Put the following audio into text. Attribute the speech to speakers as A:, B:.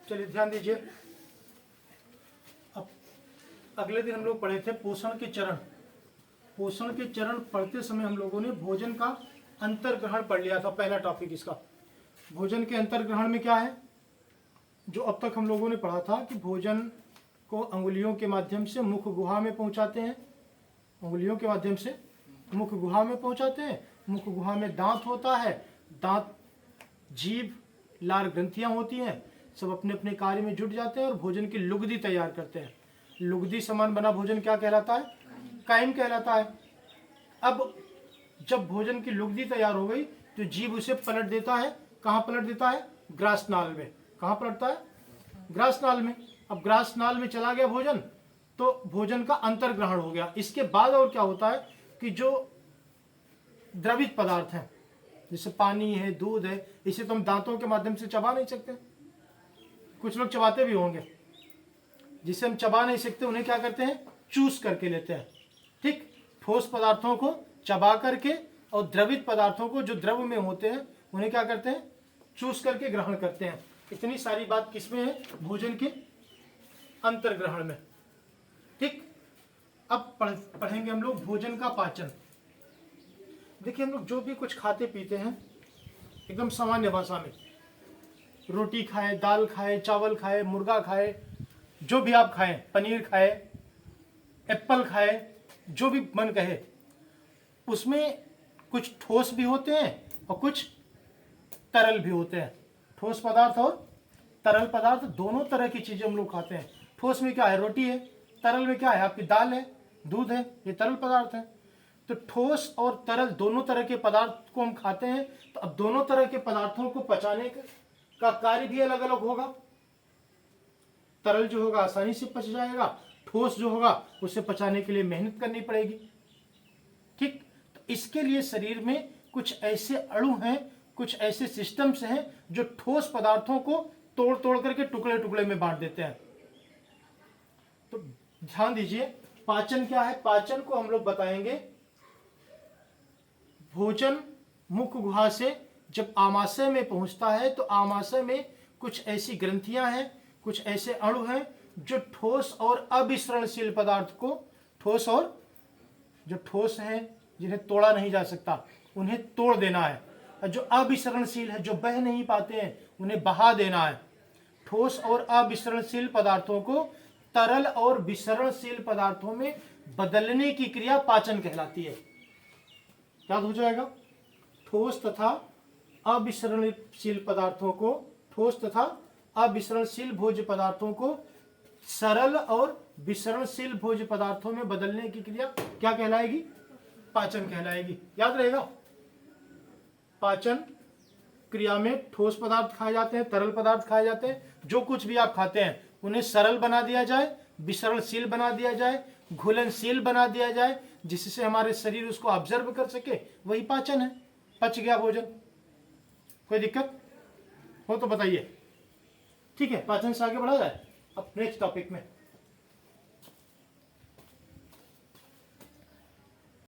A: चलिए ध्यान दीजिए। अब अगले दिन हम लोग पढ़े थे पोषण के चरण। पोषण के चरण पढ़ते समय हम लोगों ने भोजन का अंतर्ग्रहण पढ़ लिया था। पहला टॉपिक इसका भोजन के अंतर्ग्रहण में क्या है, जो अब तक हम लोगों ने पढ़ा था कि भोजन को अंगुलियों के माध्यम से मुख गुहा में पहुंचाते हैं। अंगुलियों के माध्यम से मुख गुहा में पहुंचाते हैं। मुख गुहा में दांत होता है, दांत, जीभ, लार ग्रंथियां होती हैं, सब अपने अपने कार्य में जुट जाते हैं और भोजन की लुगदी तैयार करते हैं। लुगदी समान बना भोजन क्या कहलाता है? कायम कहलाता है। अब जब भोजन की लुगदी तैयार हो गई तो जीभ उसे पलट देता है। कहाँ पलट देता है? ग्रासनाल में। कहाँ पलटता है? ग्रासनाल में। अब ग्रासनाल में चला गया भोजन, तो भोजन का अंतर्ग्रहण हो गया। इसके बाद और क्या होता है कि जो द्रवित पदार्थ हैं, जैसे पानी है, दूध है, इसे तो हम दांतों के माध्यम से चबा नहीं सकते। कुछ लोग चबाते भी होंगे। जिसे हम चबा नहीं सकते उन्हें क्या करते हैं? चूस करके लेते हैं। ठीक, ठोस पदार्थों को चबा करके और द्रवित पदार्थों को जो द्रव में होते हैं उन्हें क्या करते हैं? चूस करके ग्रहण करते हैं। इतनी सारी बात किसमें है? भोजन के अंतर्ग्रहण में। ठीक, अब पढ़ेंगे हम लोग भोजन का पाचन। देखिए, हम लोग जो भी कुछ खाते पीते हैं एकदम सामान्य भाषा में, रोटी खाए, दाल खाए, चावल खाए, मुर्गा खाए, जो भी आप खाएं, पनीर खाए, एप्पल खाए, जो भी मन कहे, उसमें कुछ ठोस भी होते हैं और कुछ तरल भी होते हैं। ठोस पदार्थ और तरल पदार्थ दोनों तरह की चीजें हम लोग खाते हैं। ठोस में क्या है? रोटी है। तरल में क्या है? आपकी दाल है, दूध है, ये तरल पदार्थ है। तो ठोस और तरल दोनों तरह के पदार्थ को हम खाते हैं। तो अब दोनों तरह के पदार्थों को पचाने का कार्य भी अलग अलग होगा। तरल जो होगा आसानी से पच जाएगा, ठोस जो होगा उसे पचाने के लिए मेहनत करनी पड़ेगी। ठीक, तो इसके लिए शरीर में कुछ ऐसे अणु हैं, कुछ ऐसे सिस्टम्स हैं जो ठोस पदार्थों को तोड़ तोड़ करके टुकड़े टुकड़े में बांट देते हैं। तो ध्यान दीजिए, पाचन क्या है? पाचन को हम लोग बताएंगे, भोजन मुख गुहा से जब आमाशय में पहुंचता है तो आमाशय में कुछ ऐसी ग्रंथियां हैं, कुछ ऐसे अणु हैं जो ठोस और अविसरणशील पदार्थ को, ठोस और जो ठोस हैं जिन्हें तोड़ा नहीं जा सकता उन्हें तोड़ देना है, और जो अविसरणशील है, जो बह नहीं पाते हैं, उन्हें बहा देना है। ठोस और अविसरणशील पदार्थों को तरल और विसरणशील पदार्थों में बदलने की क्रिया पाचन कहलाती है। याद हो जाएगा? ठोस तथा अविसरणशील पदार्थों को, ठोस तथा अविसरणशील भोज्य पदार्थों को सरल और विसरणशील भोज्य पदार्थों में बदलने की क्रिया क्या कहलाएगी? पाचन कहलाएगी। याद रहेगा? पाचन क्रिया में ठोस पदार्थ खाए जाते हैं, तरल पदार्थ खाए जाते हैं। जो कुछ भी आप खाते हैं उन्हें सरल बना दिया जाए, विसरणशील बना दिया जाए, घुलनशील बना दिया जाए, जिससे हमारे शरीर उसको ऑब्जर्व कर सके, वही पाचन है। पच गया भोजन। कोई दिक्कत हो तो बताइए। ठीक है, पाचन से आगे बढ़ा जाए अब नेक्स्ट टॉपिक में।